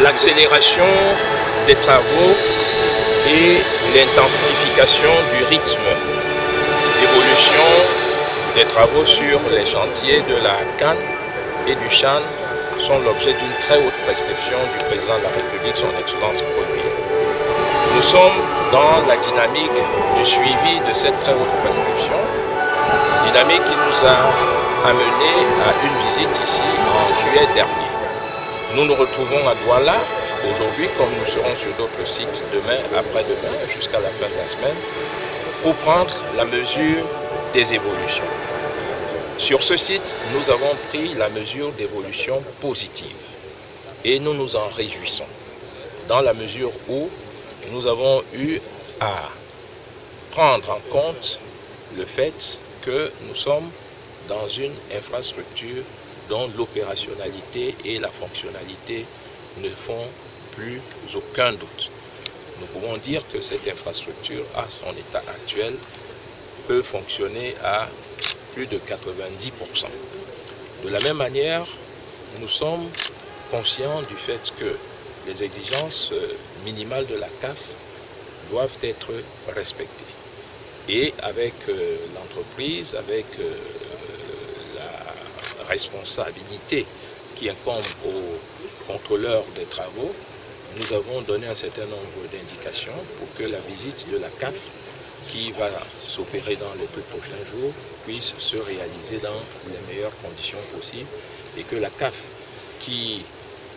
l'accélération des travaux et l'intensification du rythme d'évolution des travaux sur les chantiers de la Cannes et du Chan sont l'objet d'une très haute prescription du président de la République, son Excellence Paul Biya. Nous sommes dans la dynamique du suivi de cette très haute prescription, dynamique qui nous a amené à une visite ici en juillet dernier. Nous nous retrouvons à Douala aujourd'hui, comme nous serons sur d'autres sites demain, après-demain, jusqu'à la fin de la semaine, pour prendre la mesure des évolutions. Sur ce site, nous avons pris la mesure d'évolution positive et nous nous en réjouissons, dans la mesure où nous avons eu à prendre en compte le fait que nous sommes dans une infrastructure dont l'opérationnalité et la fonctionnalité ne font plus aucun doute. Nous pouvons dire que cette infrastructure, à son état actuel, peut fonctionner à plus de 90%. De la même manière, nous sommes conscients du fait que les exigences minimales de la CAF doivent être respectées. Et avec l'entreprise, avec la responsabilité qui incombe aux contrôleurs des travaux, nous avons donné un certain nombre d'indications pour que la visite de la CAF, qui va s'opérer dans les 2 prochains jours, puisse se réaliser dans les meilleures conditions possibles et que la CAF, qui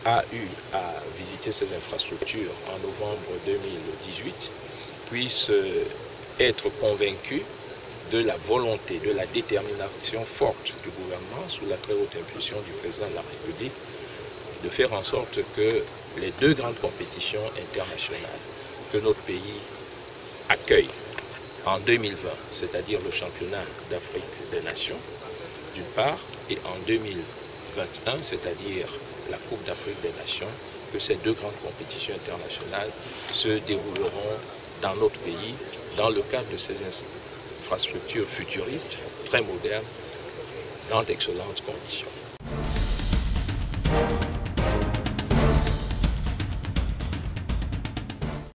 a eu à visiter ces infrastructures en novembre 2018, puisse être convaincue de la volonté, de la détermination forte du gouvernement, sous la très haute impulsion du président de la République, de faire en sorte que les 2 grandes compétitions internationales que notre pays accueille en 2020, c'est-à-dire le championnat d'Afrique des Nations, d'une part, et en 2021, c'est-à-dire la Coupe d'Afrique des Nations, que ces 2 grandes compétitions internationales se dérouleront dans notre pays, dans le cadre de ces infrastructures futuristes, très modernes, dans d'excellentes conditions.